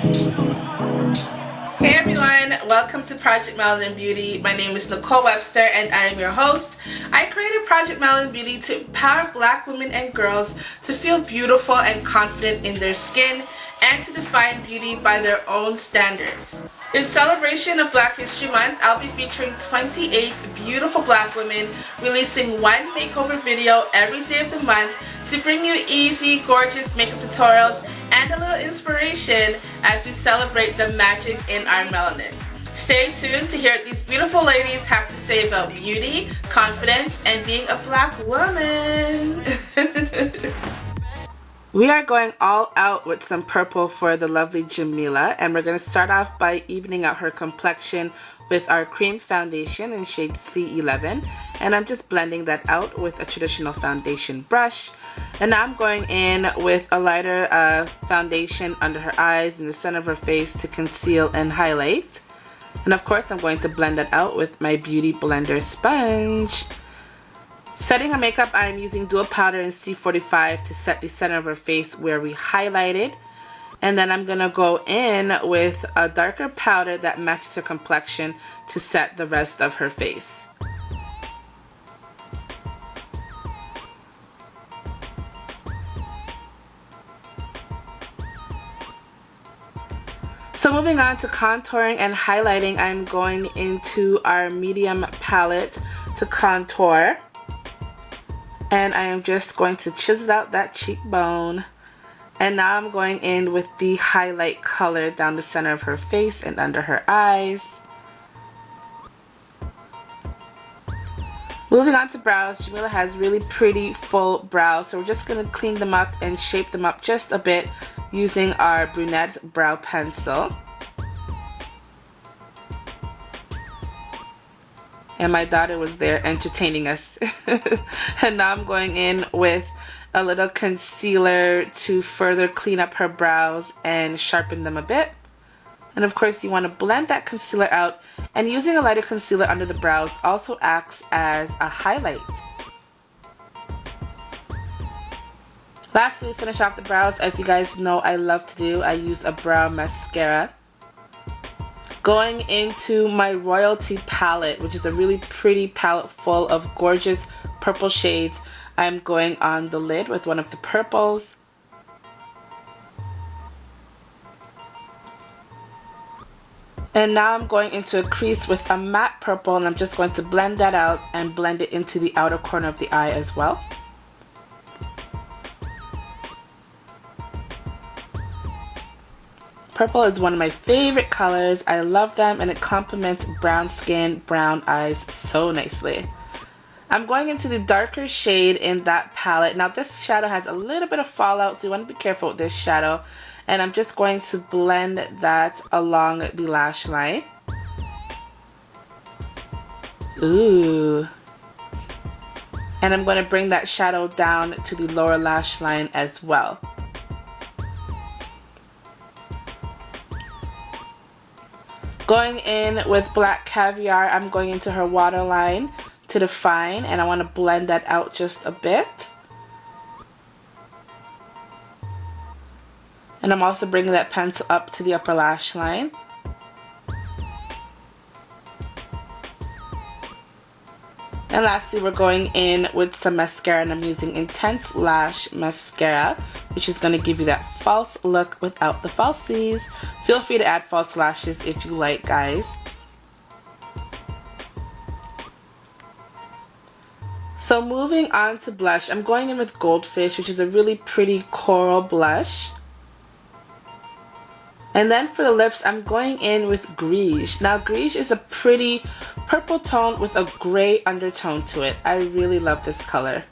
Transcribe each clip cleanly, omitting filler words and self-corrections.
Hey everyone, welcome to Project Melanin Beauty. My name is Nicole Webster and I am your host. I created Project Melanin Beauty to empower black women and girls to feel beautiful and confident in their skin and to define beauty by their own standards. In celebration of Black History Month, I'll be featuring 28 beautiful black women releasing one makeover video every day of the month to bring you easy, gorgeous makeup tutorials and a little inspiration as we celebrate the magic in our melanin. Stay tuned to hear what these beautiful ladies have to say about beauty, confidence, and being a black woman. We are going all out with some purple for the lovely Jamila, and we're going to start off by evening out her complexion with our cream foundation in shade C11, and I'm just blending that out with a traditional foundation brush. And now I'm going in with a lighter foundation under her eyes and the center of her face to conceal and highlight. And of course I'm going to blend that out with my Beauty Blender sponge. Setting her makeup, I'm using dual powder in C45 to set the center of her face where we highlighted. And then I'm going to go in with a darker powder that matches her complexion to set the rest of her face. So moving on to contouring and highlighting, I'm going into our medium palette to contour. And I am just going to chisel out that cheekbone. And now I'm going in with the highlight color down the center of her face and under her eyes. Moving on to brows, Jamila has really pretty full brows, so we're just going to clean them up and shape them up just a bit using our brunette brow pencil. And my daughter was there entertaining us. And now I'm going in with a little concealer to further clean up her brows and sharpen them a bit. And of course you want to blend that concealer out, and using a lighter concealer under the brows also acts as a highlight. Lastly, finish off the brows. As you guys know I love to do, I use a brow mascara. Going into my Royalty palette, which is a really pretty palette full of gorgeous purple shades, I'm going on the lid with one of the purples. And now I'm going into a crease with a matte purple, and I'm just going to blend that out and blend it into the outer corner of the eye as well. Purple is one of my favorite colors. I love them and it complements brown skin, brown eyes so nicely. I'm going into the darker shade in that palette. Now this shadow has a little bit of fallout, so you want to be careful with this shadow. And I'm just going to blend that along the lash line. Ooh. And I'm going to bring that shadow down to the lower lash line as well. Going in with Black Caviar, I'm going into her waterline to define, and I want to blend that out just a bit. And I'm also bringing that pencil up to the upper lash line. And lastly, we're going in with some mascara, and I'm using Intense Lash Mascara, which is going to give you that false look without the falsies. Feel free to add false lashes if you like, guys. So moving on to blush, I'm going in with Goldfish, which is a really pretty coral blush. And then for the lips, I'm going in with Grige. Now Grige is a pretty purple tone with a gray undertone to it. I really love this color.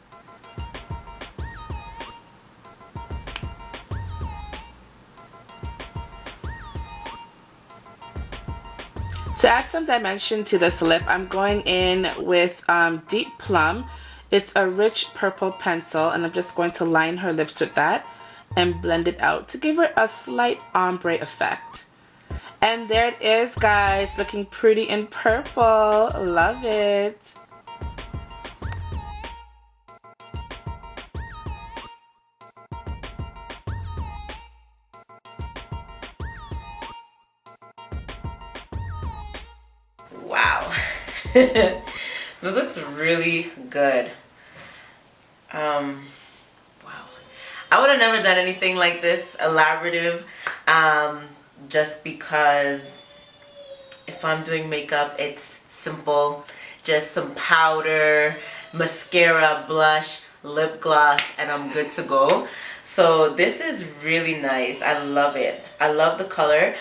To add some dimension to this lip, I'm going in with Deep Plum. It's a rich purple pencil, and I'm just going to line her lips with that and blend it out to give her a slight ombre effect. And there it is, guys, looking pretty in purple. Love it. Wow. This looks really good. Wow. I would have never done anything like this elaborative, just because if I'm doing makeup, it's simple. Just some powder, mascara, blush, lip gloss, and I'm good to go. So this is really nice. I love it. I love the color.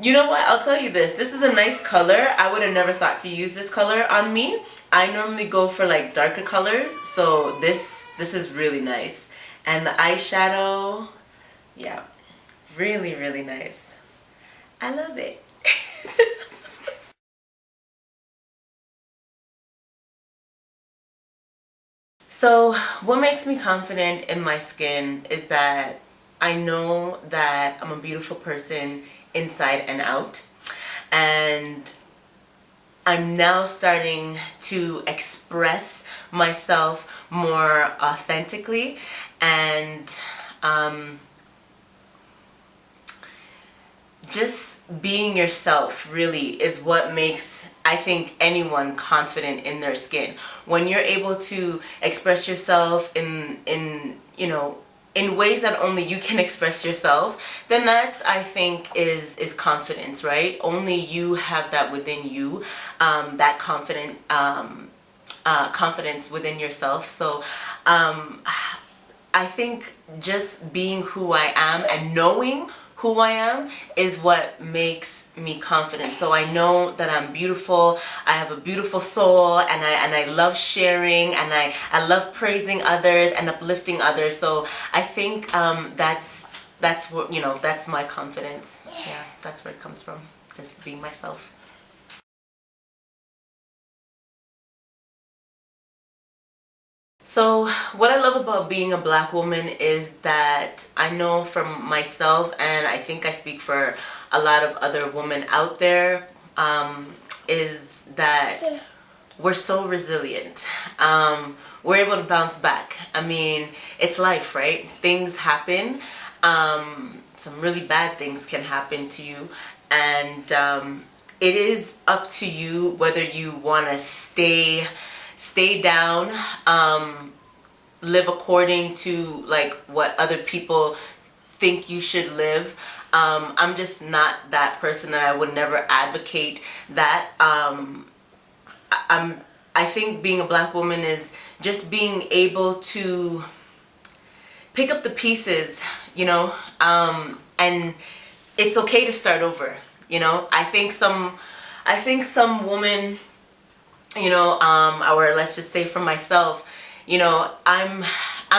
You know what? I'll tell you this. This is a nice color. I would have never thought to use this color on me. I normally go for like darker colors. So this is really nice. And the eyeshadow, yeah, really, really nice. I love it. So what makes me confident in my skin is that I know that I'm a beautiful person inside and out. And I'm now starting to express myself more authentically, and just being yourself really is what makes, I think, anyone confident in their skin. When you're able to express yourself in ways that only you can express yourself, then that, I think, is confidence, right? Only you have that within you, that confidence within yourself. So I think just being who I am and knowing who I am is what makes me confident. So I know that I'm beautiful. I have a beautiful soul, and I love sharing, and I love praising others and uplifting others. So I think that's what, that's my confidence. Yeah, that's where it comes from. Just being myself. So what I love about being a Black woman is that I know from myself, and I think I speak for a lot of other women out there, is that we're so resilient. We're able to bounce back. I mean, it's life, right? Things happen. Some really bad things can happen to you, and it is up to you whether you want to stay down, live according to like what other people think you should live. I'm just not that person, and I would never advocate that. I think being a Black woman is just being able to pick up the pieces, and it's okay to start over. I think some women, or let's just say for myself, I'm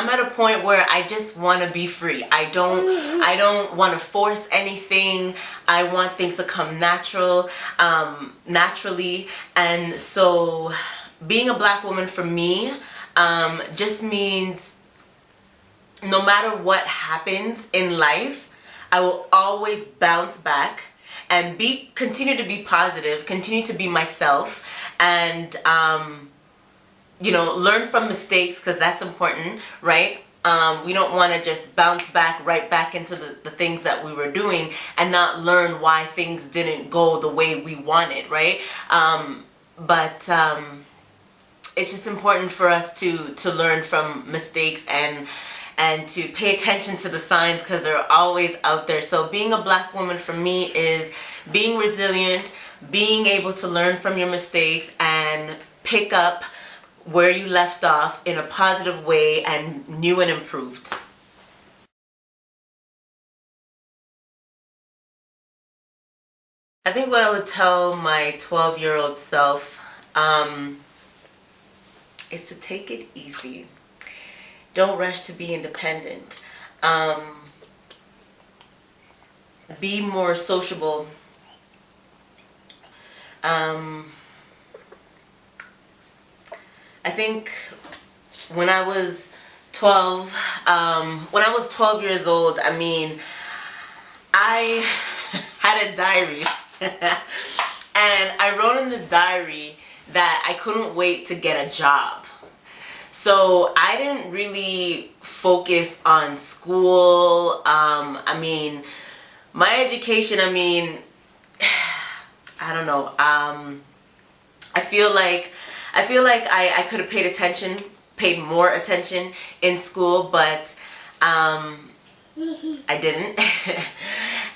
at a point where I just want to be free. I don't want to force anything. I want things to come naturally. And so being a Black woman for me just means no matter what happens in life, I will always bounce back and continue to be positive, continue to be myself, and learn from mistakes, because that's important, right? We don't want to just bounce back right back into the things that we were doing and not learn why things didn't go the way we wanted, right? But it's just important for us to learn from mistakes and to pay attention to the signs, because they're always out there. So being a Black woman for me is being resilient, being able to learn from your mistakes and pick up where you left off in a positive way and new and improved. I think what I would tell my 12-year-old self is to take it easy. Don't rush to be independent. Be more sociable. I think when I was 12, when I was 12 years old, I mean, I had a diary and I wrote in the diary that I couldn't wait to get a job. So I didn't really focus on school. I mean, my education, I mean, I don't know. I feel like I could have paid more attention in school, but I didn't.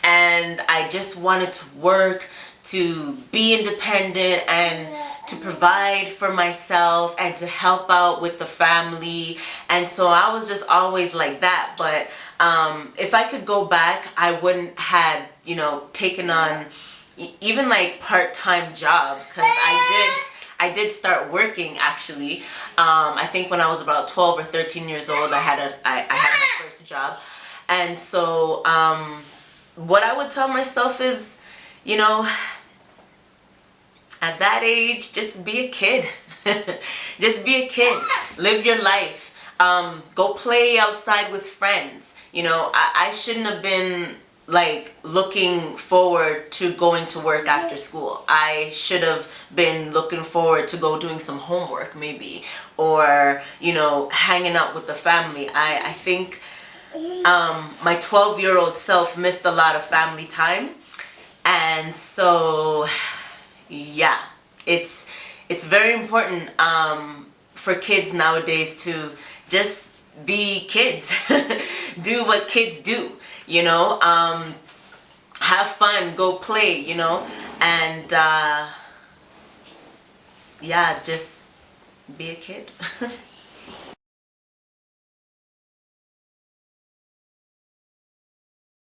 And I just wanted to work, to be independent, and to provide for myself, and to help out with the family. And so I was just always like that. But if I could go back, I wouldn't had, you know, taken on even like part-time jobs, because I did start working actually. I think when I was about 12 or 13 years old, I had my first job. And so what I would tell myself is, you know, at that age, just be a kid. Just be a kid. Live your life. Go play outside with friends. You know, I shouldn't have been like looking forward to going to work after school. I should have been looking forward to go doing some homework maybe, or, you know, hanging out with the family. I think my 12-year-old self missed a lot of family time. And so yeah, it's very important for kids nowadays to just be kids. Do what kids do, you know. Have fun, go play, you know. And yeah, just be a kid.